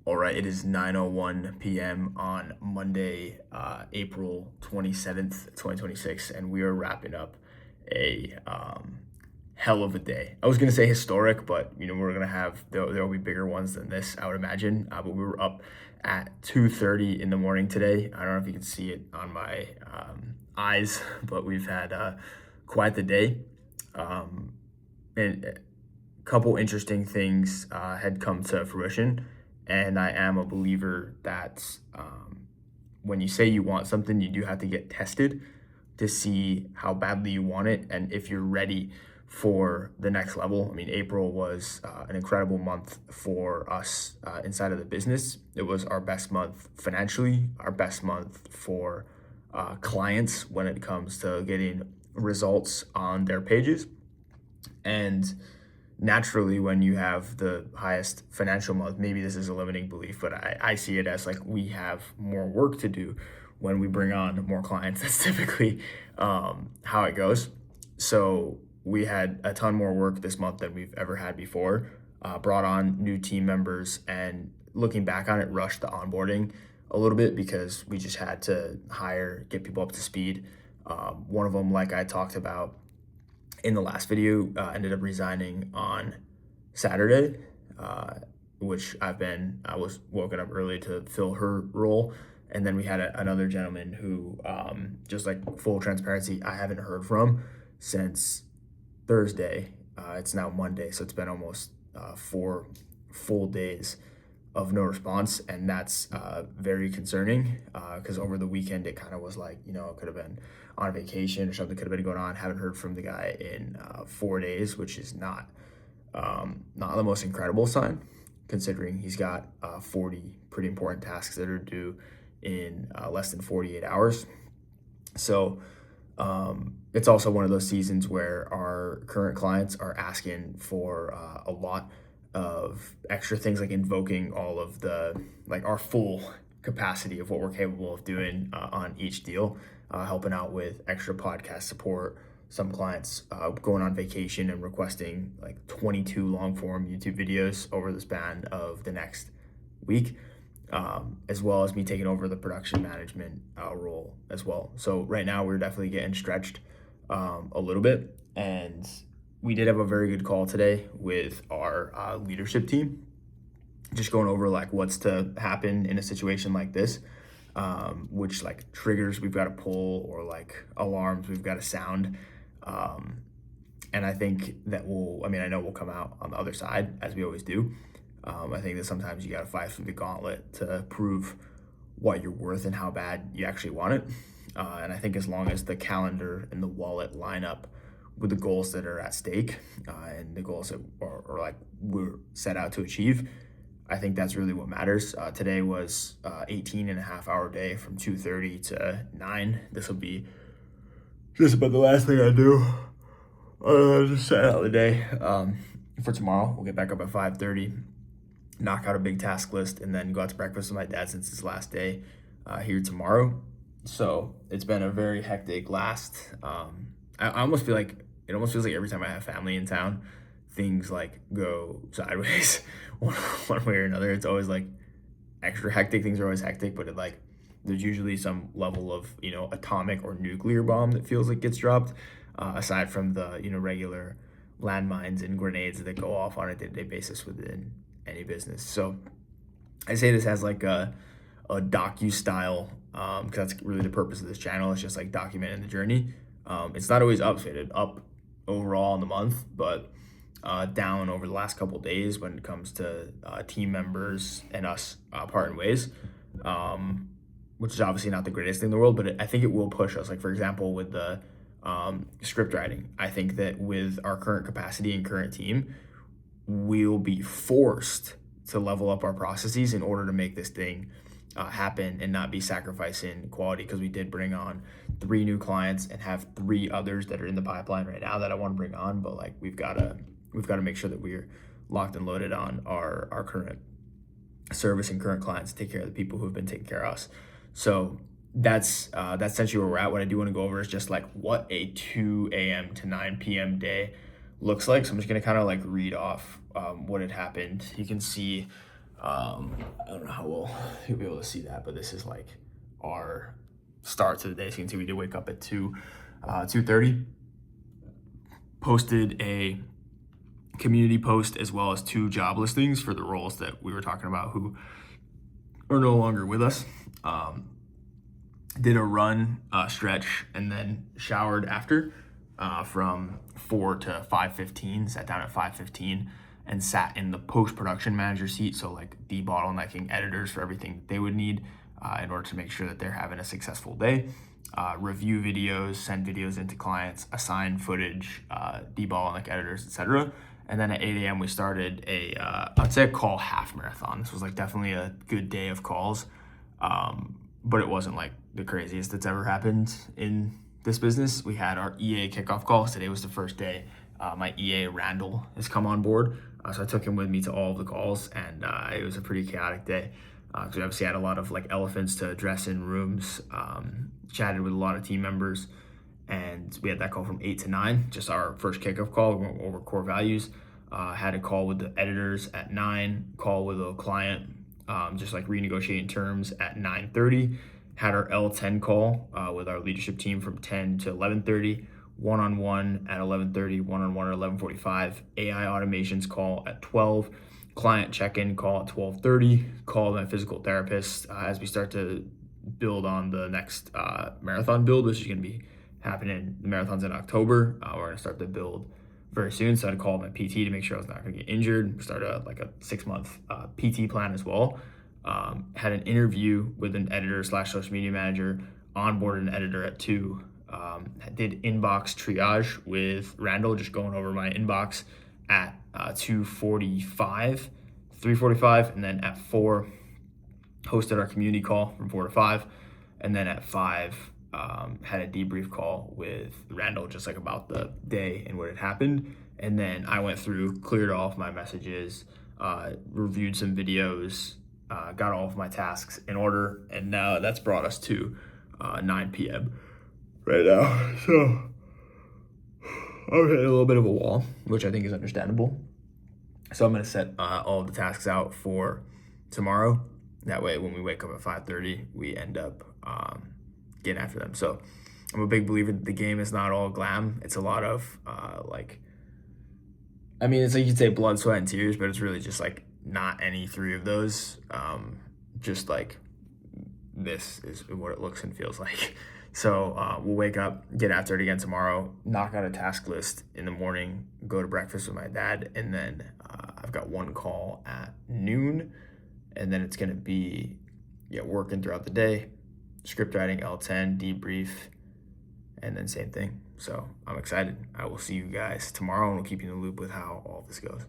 All right, it is 9:01 p.m. on Monday, April 27th, 2026, and we are wrapping up a hell of a day. I was going to say historic, but we're going to have there'll be bigger ones than this, I would imagine. But we were up at 2:30 in the morning today. I don't know if you can see it on my eyes, but we've had quite the day. And a couple interesting things had come to fruition. And I am a believer that when you say you want something, you do have to get tested to see how badly you want it and if you're ready for the next level. I mean, April was an incredible month for us inside of the business. It was our best month financially, our best month for clients when it comes to getting results on their pages. And naturally, when you have the highest financial month, maybe this is a limiting belief, but I see it as like we have more work to do when we bring on more clients. That's typically how it goes. So we had a ton more work this month than we've ever had before, brought on new team members, and looking back on it, rushed the onboarding a little bit because we just had to get people up to speed. One of them, like I talked about in the last video, ended up resigning on Saturday, which I was woken up early to fill her role. And then we had another gentleman who, just like full transparency, I haven't heard from since Thursday. It's now Monday, so it's been almost 4 full days of no response, and that's very concerning because over the weekend it kind of was like, it could have been on vacation or something could have been going on. Haven't heard from the guy in 4 days, which is not the most incredible sign, considering he's got 40 pretty important tasks that are due in less than 48 hours. So it's also one of those seasons where our current clients are asking for a lot of extra things, like invoking all of our full capacity of what we're capable of doing on each deal, helping out with extra podcast support. Some clients going on vacation and requesting like 22 long form YouTube videos over the span of the next week, as well as me taking over the production management role as well. So right now we're definitely getting stretched a little bit, and we did have a very good call today with our leadership team, just going over like what's to happen in a situation like this, which like triggers we've got to pull or like alarms we've got to sound. And I think that I know we'll come out on the other side as we always do. I think that sometimes you got to fight through the gauntlet to prove what you're worth and how bad you actually want it. And I think as long as the calendar and the wallet line up with the goals that are at stake and the goals that are like we're set out to achieve, I think that's really what matters. Today was 18 and a half hour day from 2:30 to 9. This will be just about the last thing I do. Just set out the day. For tomorrow, we'll get back up at 5:30, knock out a big task list, and then go out to breakfast with my dad since it's last day here tomorrow. So it's been a very hectic last. I almost feel like it almost feels like every time I have family in town, things like go sideways one way or another. It's always like extra hectic. Things are always hectic, but there's usually some level of atomic or nuclear bomb that feels like gets dropped, aside from the regular landmines and grenades that go off on a day-to-day basis within any business. So I say this as like a docu-style, because that's really the purpose of this channel. It's just like documenting the journey. It's not always updated up overall in the month, but down over the last couple of days when it comes to team members and us parting ways, which is obviously not the greatest thing in the world, but I think it will push us. Like, for example, with the script writing, I think that with our current capacity and current team, we'll be forced to level up our processes in order to make this thing happen and not be sacrificing quality, because we did bring on 3 new clients and have 3 others that are in the pipeline right now that I want to bring on, but like we've got to make sure that we're locked and loaded on our current service and current clients to take care of the people who have been taking care of us. So that's essentially where we're at. What I do want to go over is just like what a 2 a.m. to 9 p.m. day looks like. So I'm just going to kind of like read off what had happened. You can see, I don't know well, you'll be able to see that, but this is like our start to the day. So you can see we did wake up at 2:30, posted a community post as well as 2 job listings for the roles that we were talking about who are no longer with us. Did a run, stretch, and then showered after from 4 to 5:15. Sat down at 5:15 and sat in the post-production manager seat. So like debottlenecking editors for everything they would need in order to make sure that they're having a successful day. Review videos, send videos into clients, assign footage, debottleneck editors, etc. And then at 8 a.m. we started I'd say a call half marathon. This was like definitely a good day of calls, but it wasn't like the craziest that's ever happened in this business. We had our EA kickoff call. Today was the first day. My EA Randall has come on board. So I took him with me to all of the calls, and it was a pretty chaotic day. So we obviously had a lot of like elephants to address in rooms, chatted with a lot of team members, and we had that call from 8 to 9, just our first kickoff call. We went over core values. Had a call with the editors at 9, call with a client, just like renegotiating terms at 9:30. Had our L10 call with our leadership team from 10 to 11:30. One-on-one at 11:30, one-on-one at 11:45, AI automations call at 12, client check-in call at 12:30, call my physical therapist as we start to build on the next marathon build, which is going to be happening. The marathon's in October. We're going to start the build very soon, so I had to call my PT to make sure I was not going to get injured. Start like a 6-month PT plan as well. Had an interview with an editor / social media manager, onboarded an editor at 2. Did inbox triage with Randall, just going over my inbox at 2:45, 3:45, and then at 4, hosted our community call from 4 to 5, and then at 5, had a debrief call with Randall, just like about the day and what had happened. And then I went through, cleared off my messages, reviewed some videos, got all of my tasks in order, and now that's brought us to 9 p.m. right now. So I'm hitting a little bit of a wall, which I think is understandable. So I'm going to set all of the tasks out for tomorrow. That way, when we wake up at 5:30, we end up getting after them. So I'm a big believer that the game is not all glam. It's a lot of it's like you'd say blood, sweat, and tears, but it's really just like not any 3 of those. Just like this is what it looks and feels like. So we'll wake up, get after it again tomorrow, knock out a task list in the morning, go to breakfast with my dad, and then I've got 1 call at noon, and then it's going to be working throughout the day, script writing, L10, debrief, and then same thing. So I'm excited. I will see you guys tomorrow, and we'll keep you in the loop with how all this goes.